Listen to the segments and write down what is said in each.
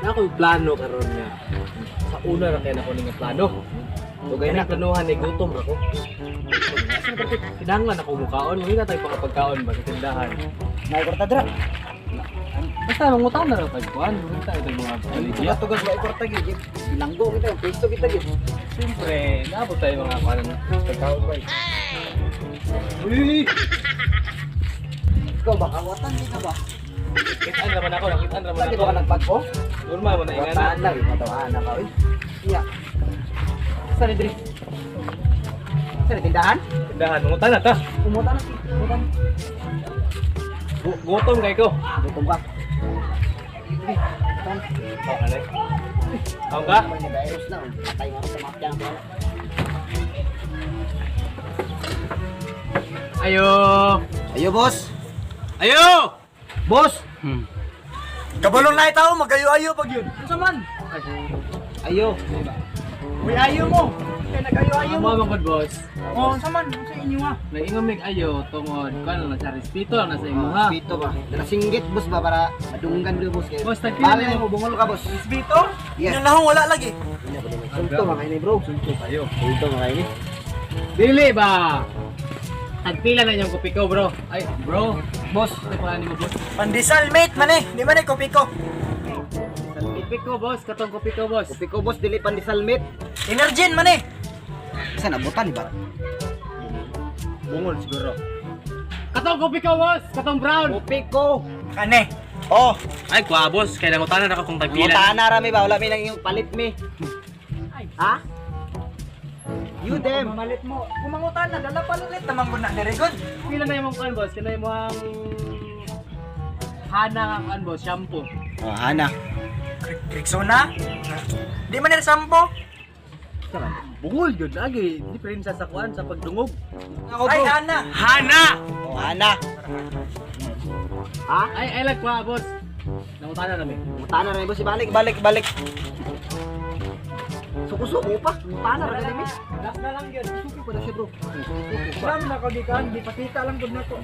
Na ako plano karon nga. Sa una ra kay nako ning plano. Ug gani planuhan ni gutom ra ko. Kinahanglan ako mukaon, hindi na tayo pakapagkaon ba sa tindahan. May kwarta dra. Basta mangutang na ra tagkuan, hindi tayo mga paligya. Tugas ba kwarta gid. Bilanggo kita, peso kita gid. Siyempre, naabot tayo mga kanan pagkaon ba. Uy! Ikaw ba kawatan di ka ba? Kitaan naman ako, nakitaan naman Bakit ako. ka nagpagpo? Normal mo na ingana. Kataan lang, matawaan na ka. Iya. Saan diri? Saan tindahan? Tindahan, mangutan na ta. Umutan na. Umutan. Gutom kay ko. Gutom ka. Oh, alay. Ako ka? May virus na. Patay nga sa mafia. Ayo! Ayo, boss. Ayo! Boss. Kabalong na itaw, magayo-ayo pag yun. Ano man? Ayo. Uy, ayo mo. Kaya nag-ayo-ayo mo. Amo mga boss. Oo, saman, sa inyo ha. Naingon mig ayo tungod kan na sa respeto lang na sa imo ha. Pito ba? Dala singgit, boss ba para madunggan dito, boss. Boss, tagpila Bale na mo, bungol ka, boss. Isbito? Yes. Yun lang, wala lagi. Sulto, mga ini, bro. Sulto kayo. Sulto, mga ini. Dili ba? Tagpila na yung kopi ko, bro. Ay, bro. Boss. Ito pa ni mo, boss. Pandesal, mate, man eh. Di man eh, kopi ko. Kopi ko, boss. Katong kopi ko, boss. Kopi ko, boss, dili pandesal meat. Energin, man eh. Saan abutan ba? Bungol siguro. Katong kopi ko, boss. Katong brown. Kopi ko. Kane. Oh, Ay, kwa, boss. Kaya nangutanan ako kung mutaan na rami ba? Wala mi lang yung palit mi. Ha? You them. Mamalit mo. Kumangutan na, dala palulit naman ko na. Very good. Pila na yung kuan, boss. Kaya yung mga hana nga kuan, boss. Shampoo. Oh, Hana. Rexona. Di man eh, sampo. Bungol yun. Lagi. Diferensya sa kuan, sa pagdungog. Ako, Ay, bro. Hana. Hana! Oh, Hana. Ha? Ay, like kwa, boss. Nangutanan namin. Mutaan na rami, boss. Balik. Suko-suko pa. Mutaan na rami, boss. Last na lang yun. Suko pa na siya, bro. Saan na kagikan? Di patita lang good na ko.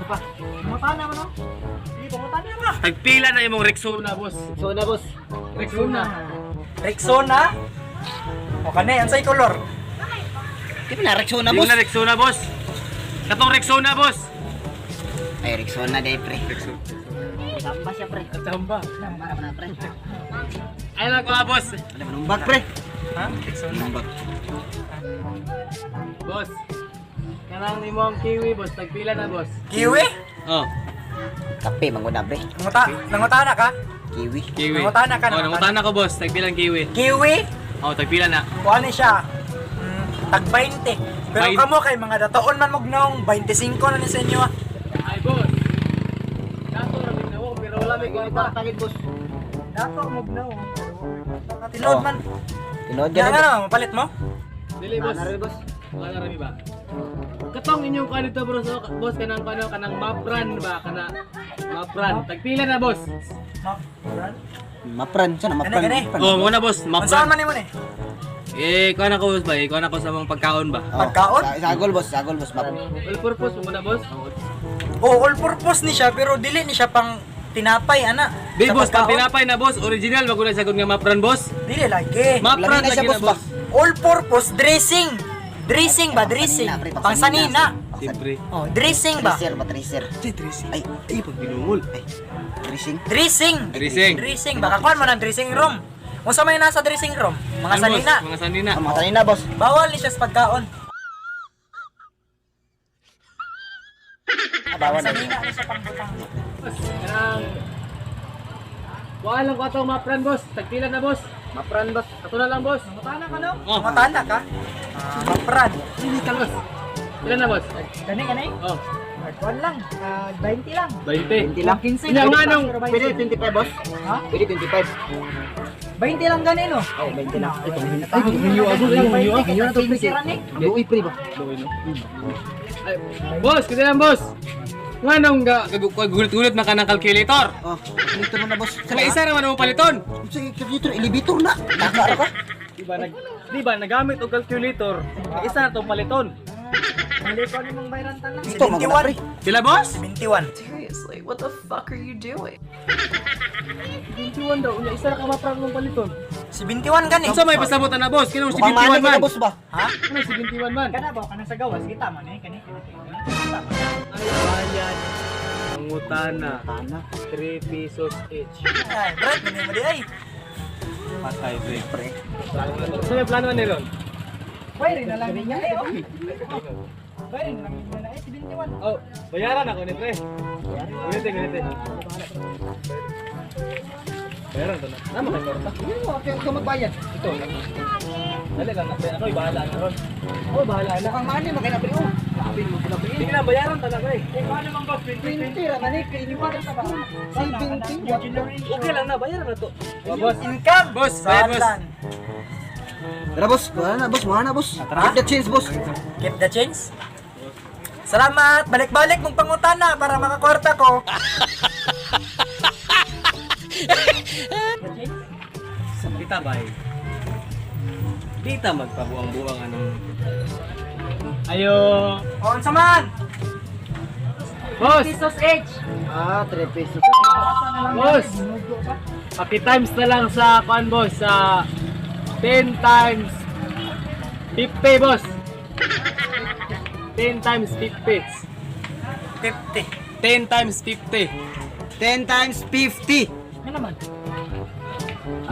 Pa. Mutan naman oh. Di pa mutan naman. Tagpila na yung Rexona, boss. So na, boss. Rexona. Rexona. O kane, ang say color. Di ba na Rexona, Hindi boss? na Rexona, boss. Katong Rexona, boss. Ay, Rexona, day, pre. Samba siya, pre. At samba. Samba naman na, pre. Ay, like kwa, boss. Ano ba nung bag, pre? Ha? Rexona. Nung bag. Boss. Kanang ni mo ang kiwi, boss. Tagpila na, boss. Kiwi? Oh, Kape, manguna, pre. Nangutan na ka? Kiwi. kiwi. Nangutana ka, Oh, nangutana ko, boss. Tagpila ang kiwi. Kiwi? Oh, tagpila na. Kuha ni siya. Tag 20. Pero Bain- kamo kay mga datoon man mugnaong 25 na ni sa inyo ah. Ay, boss. Dato rin na ako, pero wala may Kiwi ganito. pa, tagit, boss. Dato mugnaw. Tinod Oh. man. Tinood Yan yan, boss. ano, mapalit mo? Dili, boss. Nana rin, boss. Wala na rin ba? Katong inyong kanito, bro. So, boss, kanang mapran ba? Mapran. Tagpila na, boss. Mapran. Saan na, mapran? Gani. Oh, muna, boss. Saan Mapran. man mo ni? Kuha na ko, boss ba? Kuha na ko sa mga pagkaon ba? Oh, Pagkaon? Sagol, boss. Sagol, boss. Mapran. All purpose, muna, boss. Oh, all purpose ni siya pero dili ni siya pang tinapay ana. Di, Sa boss, pag pagkaon. tinapay na, boss. Original, wag ko na sagot nga mapran, boss. Dili lagi. Mapran Lamin na siya, lagi na, boss, boss. All purpose dressing. Dressing ba? Dressing. Pangsanina, pre, Pangsanina. Siyempre. Oh, dressing ba? Tracer ba, tracer? Ay, Ay, pag binungol. ay. Tracing. Dressing. Dressing. Dressing. Baka kuan mo ng dressing room. Kung sa may nasa dressing room, mga Ay, boss, sanina. Mga sanina. Ang mga kanina, boss. Bawal ni siya sa pagkaon. Bawal na. Sanina ni siya pangbutang. Boss, kanang... Wala lang ko atong mapran, boss. Tagpila na, boss. Mapran, boss. Ato na lang, boss. Matana ka no? Oh. Matana ka? Mapran. Hindi ka, boss. Pila na, boss. Gani. Oh, Kuan lang. 20 lang. 20. 20 lang. 15. Nga nga nung... Pwede 25, boss. Ha? Pwede 25. 20 lang gani no? Oh, 20 lang. Ay, hinyo ako, hinyo ako. Hinyo na to, pre. Luoy, pre ba? Ay, boss, kasi lang, boss. Nga nung gulit-gulit na ka ng calculator. Oh, dito na, boss. Saka isa naman ang paliton. Sige, dito, elevator na. Nakara ka. Di ba nagamit og calculator? Isa na tong paliton. Balik ko ni mong bayran tanan. Si 21. Sila boss? 21. Seriously, what the fuck are you doing? 21 daw, unya isa ra ka maprang mong paliton. Si 21 gani. Unsa may pasabutan na boss? Kinong si Mukhang 21 mani man? ka boss ba? Ha? Ano si 21 man? Kana ba kana sa gawas kita man eh kani. Ay bayad. Ang utana. Kana. 3 pesos each. Ay, Brad, mani mo di ay. Patay pre. Sa may plano ni ron? Bayrin na lang niya eh. Bayrin na lang niya na eh 71. Oh, bayaran ako ni pre. Ganito. Bayaran to na. Nama kay Korta. Hindi mo ako magbayad. Ito lang. Dali lang natin. Ako bahala na ron. Oh, bahala na. Mukhang mani magkana pre. Oh. Sabi mo pala pre. Hindi na bayaran talaga eh. Paano mang boss? 20 ra man eh. Iniwan sa ba? 70. Okay lang na, bayaran na to. Oh, boss. Income. Boss, bayad boss. Saan? Tara boss, wala na boss, wala na boss. Keep the change boss. Keep the change. Salamat. Balik-balik mong pangutana para makakwarta ko. Kita bay. Kita magpabuang-buang anong. Ayo. O, unsa man? Boss, Pesos each. Ah, 3 pesos. boss. Paki-times na lang sa kuan boss sa 10 times 50 boss. 10 times 50. 50. 10 times 50. 10 times 50. Ano naman?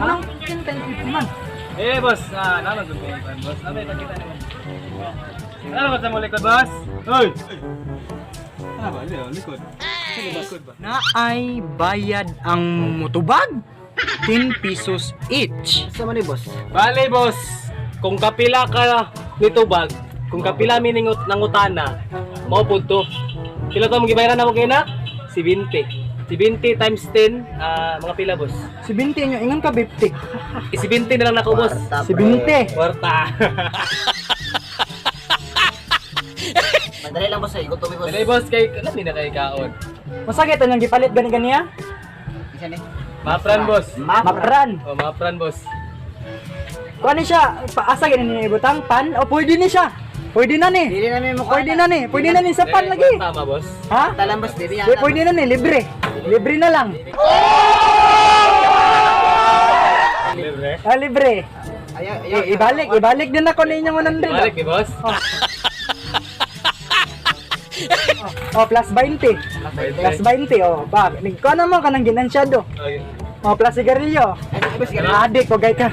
Anong 10 times 50 man? Eh boss, naman gud kayo kuan boss. Abay pakita naman. Ano ba sa mo likod boss? Hoy. Ano ba? Likod. Likod ba? Na ay bayad ang mutubag. 10 pesos each. Sa man ni boss? Bale boss, kung kapila ka nitubag, kung kapila miningot nangutana, mao pud to. Pila to mo gibayaran namo kay na? 70. 70 times 10, mga pila boss. 70 nyo, ingon ka 50. 70 na lang nako boss. 70. Kwarta. Madali lang boss, ikot to boss. Dali boss kay kanami na kay kaon. Masakit ang gipalit gani ha? Isa ni. Mapran boss. Mapran. Oh, mapran boss. Kuha ni siya, paasa gani ni ibutang pan o pwede ni siya. Pwede na ni. Dili na mo pwede na ni. Pwede na ni sa pan lagi. Tama boss. Ha? Talambas dili yan. Pwede na ni, libre. Libre na lang. Libre. Libre. Ibalik din ako ninyo 100. Balik ni boss. Oh, plus 20. Plus 20 oh. Ba, nigko naman ka nang ginansyado. Okay. Oh, plus sigarilyo. Adik ko gay ka.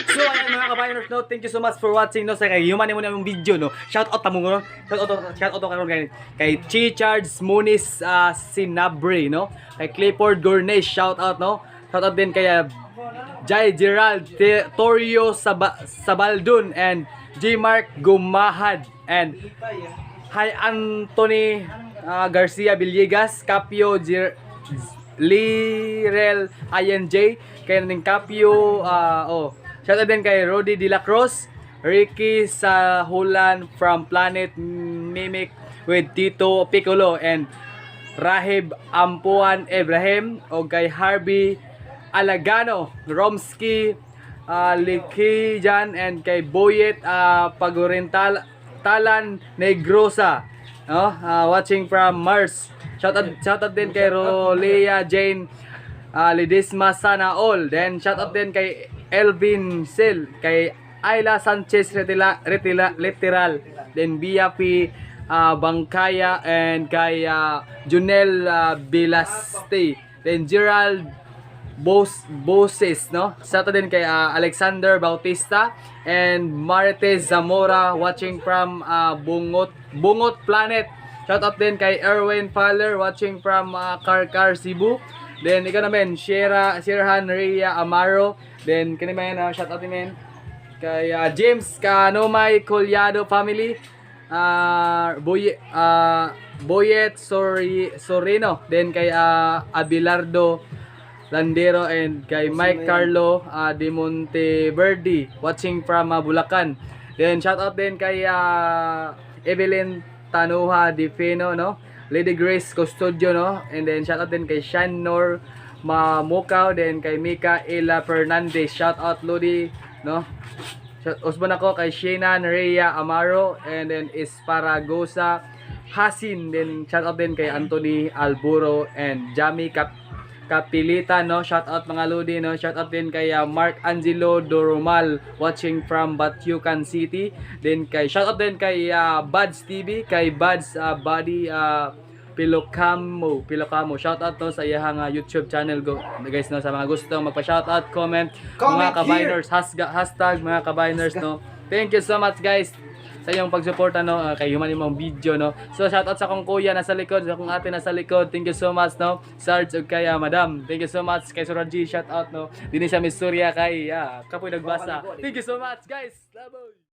So ayan mga kabayers, no, thank you so much for watching no sa kay human mo na yung video no. Shout out tamo no. Shout out karon kay Chi Charles Muniz Sinabre no. Kay Clifford Gournay shout out no. Shout out din kay Jai Gerald Torio Sabaldun and J Mark Gumahad and Hi Anthony Garcia Villegas, Capio Lirel INJ, kay ning Capio shout out din kay Rodi De La Cruz, Ricky Sahulan from Planet Mimic with Tito Piccolo and Rahib Ampuan Ibrahim o kay Harvey Alagano, Romsky Likijan and kay Boyet Pagurental Talan Negrosa no? Watching from Mars. Shout out din kay Rolia Jane Lidisma Sana All. Then shout out din kay Elvin Sil, kay Ayla Sanchez Literal, then BFP Bangkaya and kay Junel Bilaste, then Gerald Boses no. Shout out din kay Alexander Bautista and Marites Zamora watching from Bungot Planet. Shout out din kay Erwin Faller watching from Karkar Cebu. Then ikaw naman Sierhan Ria Amaro. Then kani man shout out din kay James Kanomay Collado family. Boyet Sorino. Then kay Abelardo Landero and kay Mike Carlo de Monteverde watching from Bulacan. Then shout out din kay Evelyn Tanuha Defino no, Lady Grace Custodio no, and then shout out din kay Shanor Mamukaw, then kay Mika Ela Fernandez, shout out Lodi no. Usban ako kay Shayna Nerea Amaro, and then Esparagosa Hasin, then shout out din kay Anthony Alburo and Jamie Kapilita, no? Shout out mga lodi, no? Shout out din kay Mark Angelo Doromal watching from Batyucan City. Then kay shout out din kay Buds TV, kay Buds Body Pilocamo. Shout out to sa iyang YouTube channel go. Guys, no, sa mga gusto magpa-shout out, comment mga kabiners, hashtag mga kabiners, no. Thank you so much guys sa iyong pagsuporta, no, kay human imong video, no. So shout out sa akong kuya nasa likod, sa akong ate nasa likod. Thank you so much, no. Sarge ug kay madam. Thank you so much kay Suraji, shout out, no. Dinhi siya Miss Surya kay kapoy nagbasa. Thank you so much guys. Love you.